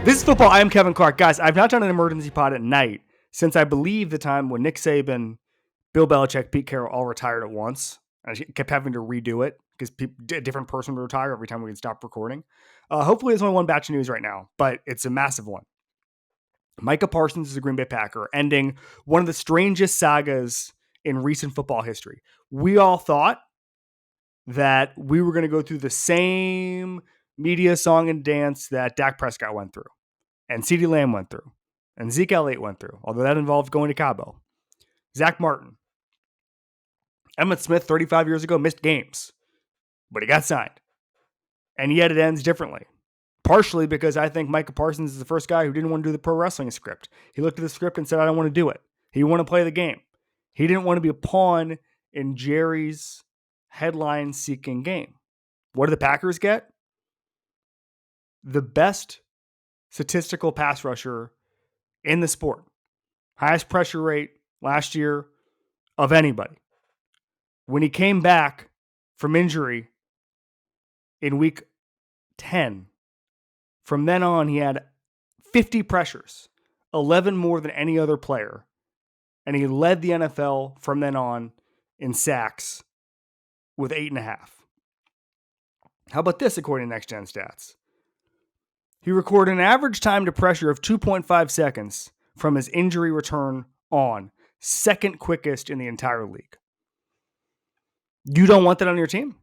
This is football. I am Kevin Clark. Guys, I've not done an emergency pod at night since I believe the time when Nick Saban, Bill Belichick, Pete Carroll all retired at once. I kept having to redo it because a different person would retire every time we would stop recording. Hopefully there's only one batch of news right now, but it's a massive one. Micah Parsons is a Green Bay Packer, ending one of the strangest sagas in recent football history. We all thought that we were going to go through the same media song and dance that Dak Prescott went through, and CeeDee Lamb went through, and Zeke Elliott went through, although that involved going to Cabo. Zach Martin. Emmitt Smith, 35 years ago, missed games, but he got signed. And yet it ends differently. Partially because I think Micah Parsons is the first guy who didn't want to do the pro wrestling script. He looked at the script and said, I don't want to do it. He wanted to play the game. He didn't want to be a pawn in Jerry's headline-seeking game. What do the Packers get? The best statistical pass rusher in the sport. Highest pressure rate last year of anybody. When he came back from injury in week 10, from then on, he had 50 pressures, 11 more than any other player. And he led the NFL from then on in sacks with 8.5. How about this, according to Next Gen Stats? He recorded an average time to pressure of 2.5 seconds from his injury return on, second quickest in the entire league. You don't want that on your team?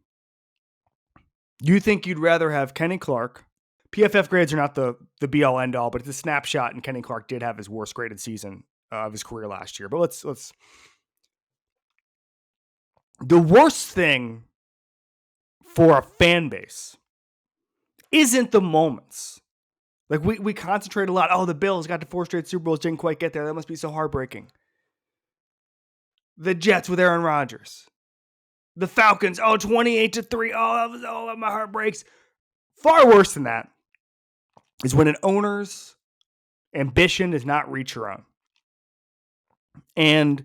You think you'd rather have Kenny Clark? PFF grades are not the be-all, end-all, but it's a snapshot, and Kenny Clark did have his worst graded season of his career last year. But let's. The worst thing for a fan base isn't the moments. Like, we concentrate a lot. Oh, the Bills got to 4 straight Super Bowls, didn't quite get there. That must be so heartbreaking. The Jets with Aaron Rodgers. The Falcons, 28-3. Oh, my heart breaks. Far worse than that is when an owner's ambition does not reach your own. And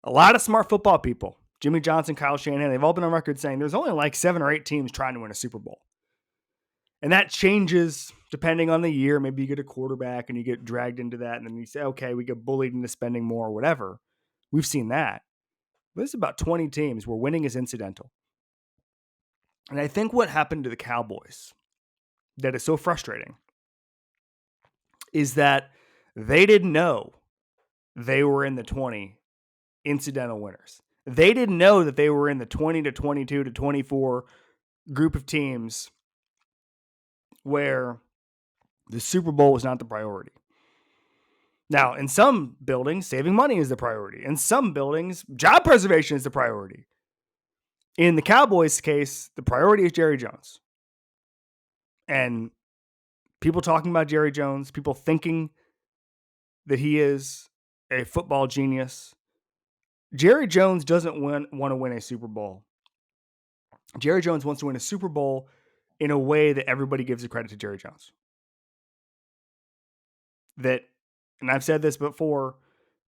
a lot of smart football people, Jimmy Johnson, Kyle Shanahan, they've all been on record saying there's only like 7 or 8 teams trying to win a Super Bowl. And that changes depending on the year. Maybe you get a quarterback and you get dragged into that. And then you say, okay, we get bullied into spending more or whatever. We've seen that. There's about 20 teams where winning is incidental. And I think what happened to the Cowboys that is so frustrating is that they didn't know they were in the 20 incidental winners. They didn't know that they were in the 20 to 22 to 24 group of teams where the Super Bowl was not the priority. Now, in some buildings, saving money is the priority. In some buildings, job preservation is the priority. In the Cowboys' case, the priority is Jerry Jones. And people talking about Jerry Jones, people thinking that he is a football genius. Jerry Jones doesn't want to win a Super Bowl. Jerry Jones wants to win a Super Bowl in a way that everybody gives the credit to Jerry Jones. And I've said this before,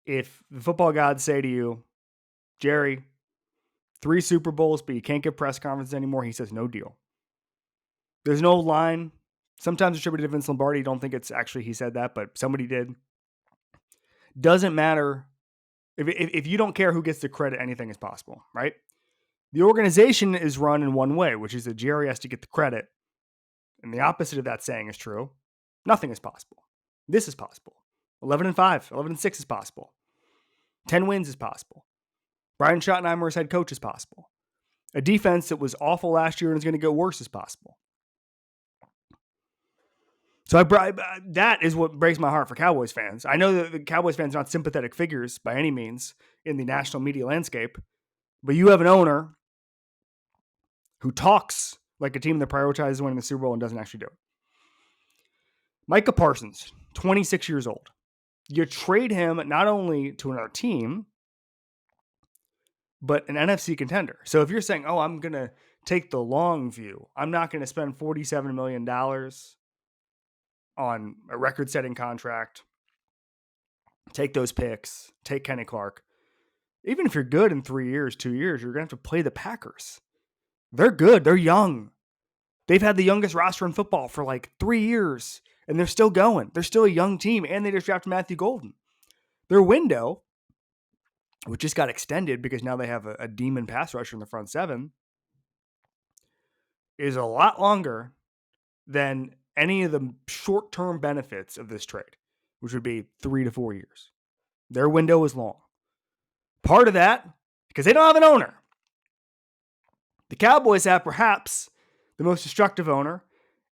if the football gods say to you, Jerry, 3 Super Bowls, but you can't give press conferences anymore, he says, no deal. There's no line. Sometimes attributed to Vince Lombardi. Don't think it's actually he said that, but somebody did. Doesn't matter. If you don't care who gets the credit, anything is possible, right? The organization is run in one way, which is that Jerry has to get the credit. And the opposite of that saying is true. Nothing is possible. This is possible. 11-5, 11-6 is possible. 10 wins is possible. Brian Schottenheimer as head coach is possible. A defense that was awful last year and is going to get worse is possible. So that is what breaks my heart for Cowboys fans. I know that the Cowboys fans are not sympathetic figures by any means in the national media landscape, but you have an owner who talks like a team that prioritizes winning the Super Bowl and doesn't actually do it. Micah Parsons, 26 years old. You trade him not only to another team, but an NFC contender. So if you're saying, I'm going to take the long view, I'm not going to spend $47 million on a record-setting contract, take those picks, take Kenny Clark. Even if you're good in 3 years, 2 years, you're going to have to play the Packers. They're good. They're young. They've had the youngest roster in football for like 3 years, And they're still going. They're still a young team, and they just drafted Matthew Golden. Their window, which just got extended because now they have a demon pass rusher in the front seven, is a lot longer than any of the short-term benefits of this trade, which would be 3 to 4 years. Their window is long. Part of that, because they don't have an owner. The Cowboys have perhaps the most destructive owner,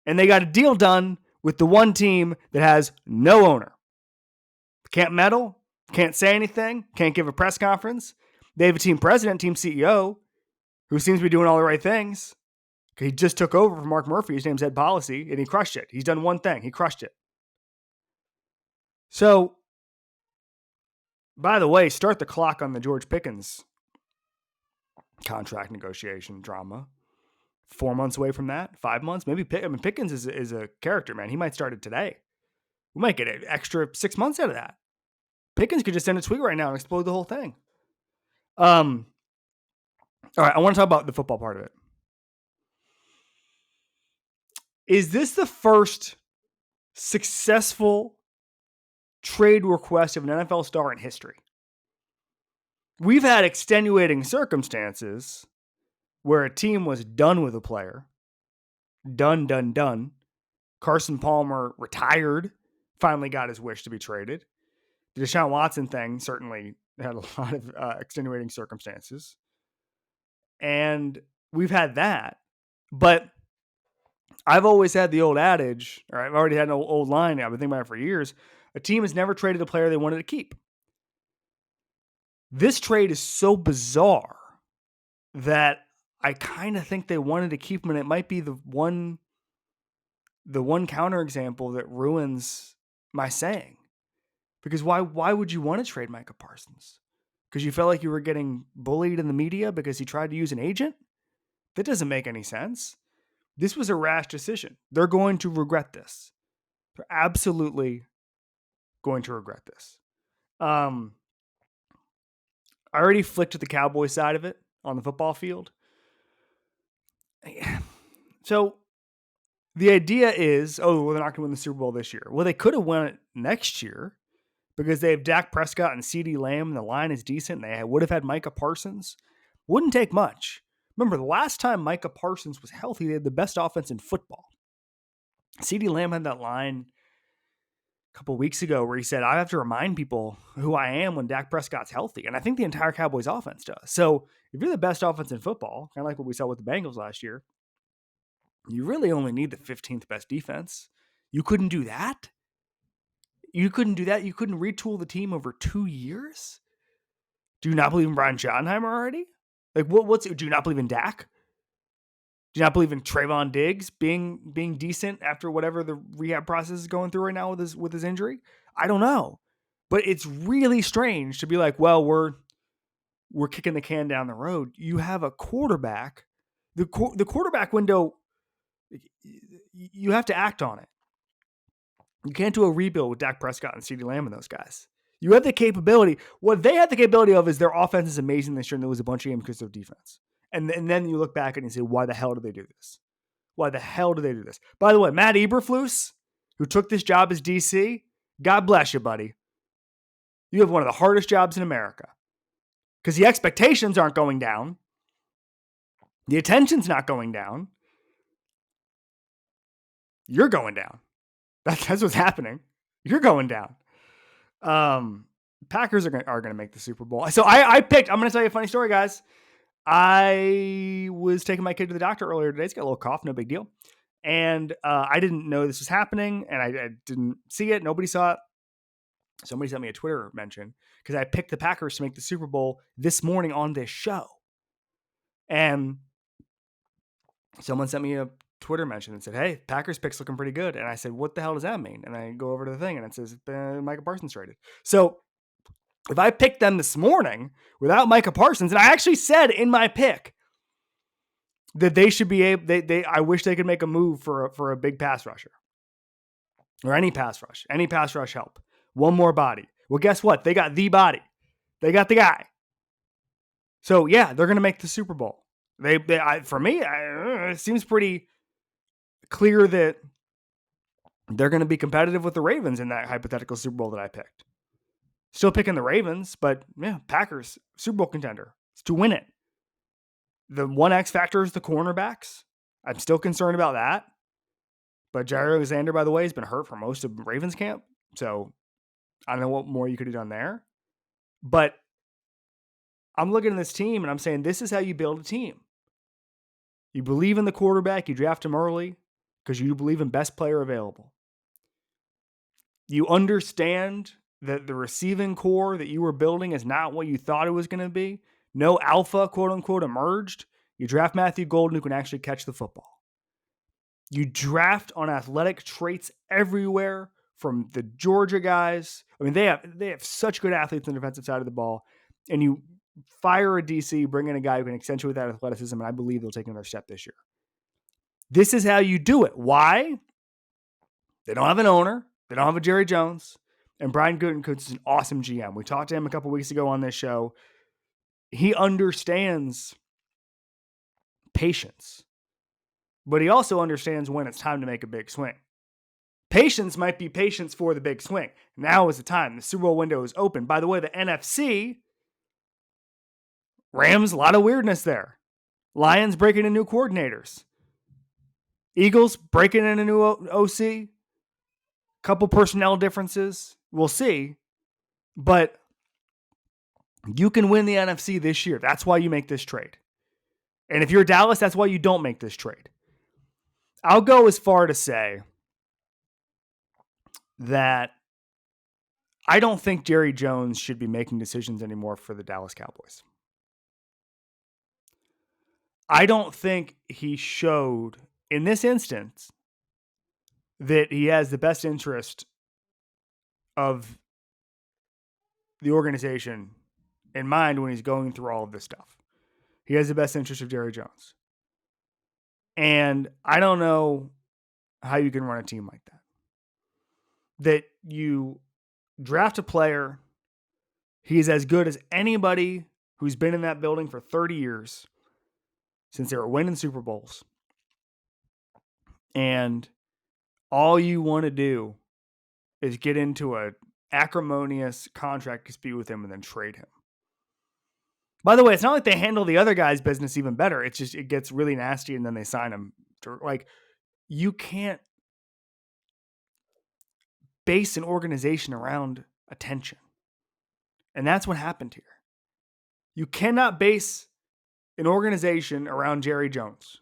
and they got a deal done with the one team that has no owner. Can't meddle, can't say anything, can't give a press conference. They have a team president, team CEO, who seems to be doing all the right things. He just took over from Mark Murphy. His name's Head Policy, and he crushed it. He's done one thing. He crushed it. So, by the way, start the clock on the George Pickens contract negotiation drama. 4 months away from that, 5 months, maybe. Pickens is a character, man. He might start it today. We might get an extra 6 months out of that. Pickens could just send a tweet right now and explode the whole thing. All right, I want to talk about the football part of it. Is this the first successful trade request of an NFL star in history? We've had extenuating circumstances where a team was done with a player. Done. Carson Palmer retired, finally got his wish to be traded. The Deshaun Watson thing certainly had a lot of extenuating circumstances. And we've had that. But I've always had the old adage, or I've already had an old line, I've been thinking about it for years. A team has never traded a player they wanted to keep. This trade is so bizarre that I kind of think they wanted to keep him, and it might be the one counterexample that ruins my saying. Because why would you want to trade Micah Parsons? Because you felt like you were getting bullied in the media because he tried to use an agent? That doesn't make any sense. This was a rash decision. They're going to regret this. They're absolutely going to regret this. I already flicked to the Cowboy side of it on the football field. So the idea is, they're not going to win the Super Bowl this year. Well, they could have won it next year because they have Dak Prescott and CeeDee Lamb, and the line is decent. They would have had Micah Parsons. Wouldn't take much. Remember, the last time Micah Parsons was healthy, they had the best offense in football. CeeDee Lamb had that line a couple of weeks ago where he said, I have to remind people who I am when Dak Prescott's healthy. And I think the entire Cowboys offense does. So if you're the best offense in football, kind of like what we saw with the Bengals last year, you really only need the 15th best defense. You couldn't do that? You couldn't retool the team over 2 years? Do you not believe in Brian Schottenheimer already? Like, do you not believe in Dak? Do you not believe in Trayvon Diggs being decent after whatever the rehab process is going through right now with his injury? I don't know. But it's really strange to be like, well, we're kicking the can down the road. You have a quarterback. The quarterback window, you have to act on it. You can't do a rebuild with Dak Prescott and CeeDee Lamb and those guys. You have the capability. What they have the capability of is their offense is amazing this year, and there was a bunch of games because of their defense. And then you look back and you say, why the hell did they do this? Why the hell did they do this? By the way, Matt Eberflus, who took this job as DC, God bless you, buddy. You have one of the hardest jobs in America. Because the expectations aren't going down. The attention's not going down. You're going down. That's what's happening. You're going down. Packers are going to make the Super Bowl. So I picked, I'm going to tell you a funny story, guys. I was taking my kid to the doctor earlier today. He's got a little cough, no big deal. And I didn't know this was happening, and I didn't see it. Nobody saw it. Somebody sent me a Twitter mention because I picked the Packers to make the Super Bowl this morning on this show. And someone sent me a Twitter mention and said, hey, Packers pick's looking pretty good. And I said, what the hell does that mean? And I go over to the thing, and it says Micah Parsons traded. So if I picked them this morning without Micah Parsons, and I actually said in my pick that they should be able, I wish they could make a move for a big pass rusher or any pass rush help. One more body. Well, guess what? They got the body. They got the guy. So yeah, they're going to make the Super Bowl. For me, it seems pretty clear that they're going to be competitive with the Ravens in that hypothetical Super Bowl that I picked. Still picking the Ravens, but yeah, Packers, Super Bowl contender. It's to win it. The one X factor is the cornerbacks. I'm still concerned about that. But Jair Alexander, by the way, has been hurt for most of Ravens camp. So I don't know what more you could have done there. But I'm looking at this team and I'm saying this is how you build a team. You believe in the quarterback, you draft him early because you believe in best player available. You understand that the receiving core that you were building is not what you thought it was going to be. No alpha, quote unquote, emerged. You draft Matthew Golden, who can actually catch the football. You draft on athletic traits everywhere from the Georgia guys. I mean, they have such good athletes on the defensive side of the ball. And you fire a DC, bring in a guy who can accentuate that athleticism, and I believe they'll take another step this year. This is how you do it. Why? They don't have an owner. They don't have a Jerry Jones. And Brian Gutekunst is an awesome GM. We talked to him a couple weeks ago on this show. He understands patience, but he also understands when it's time to make a big swing. Patience might be patience for the big swing. Now is the time. The Super Bowl window is open. By the way, the NFC, Rams, a lot of weirdness there. Lions breaking in new coordinators. Eagles breaking in a new OC. Couple personnel differences. We'll see. But you can win the NFC this year. That's why you make this trade. And if you're Dallas, that's why you don't make this trade. I'll go as far to say that I don't think Jerry Jones should be making decisions anymore for the Dallas Cowboys. I don't think he showed in this instance that he has the best interest of the organization in mind when he's going through all of this stuff. He has the best interest of Jerry Jones. And I don't know how you can run a team like that. That you draft a player, he's as good as anybody who's been in that building for 30 years since they were winning Super Bowls. And all you want to do is get into an acrimonious contract dispute with him and then trade him. By the way, it's not like they handle the other guy's business even better. It's just, it gets really nasty and then they sign him. You can't base an organization around attention. And that's what happened here. You cannot base an organization around Jerry Jones.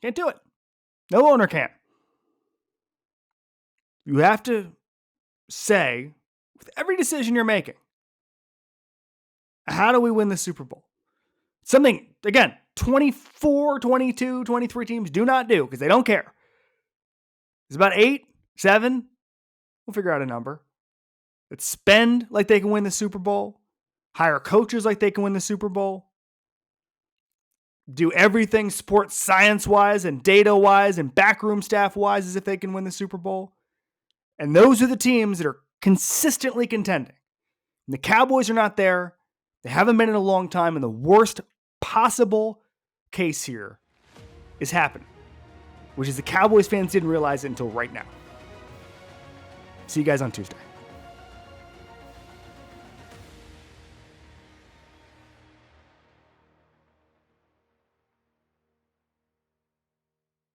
Can't do it. No owner can. You have to say, with every decision you're making, how do we win the Super Bowl? Something, again, 24, 22, 23 teams do not do because they don't care. It's about 8, 7. We'll figure out a number. Let's spend like they can win the Super Bowl. Hire coaches like they can win the Super Bowl. Do everything sports science-wise and data-wise and backroom staff-wise as if they can win the Super Bowl. And those are the teams that are consistently contending. And the Cowboys are not there. They haven't been in a long time. And the worst possible case here is happening, which is the Cowboys fans didn't realize it until right now. See you guys on Tuesday.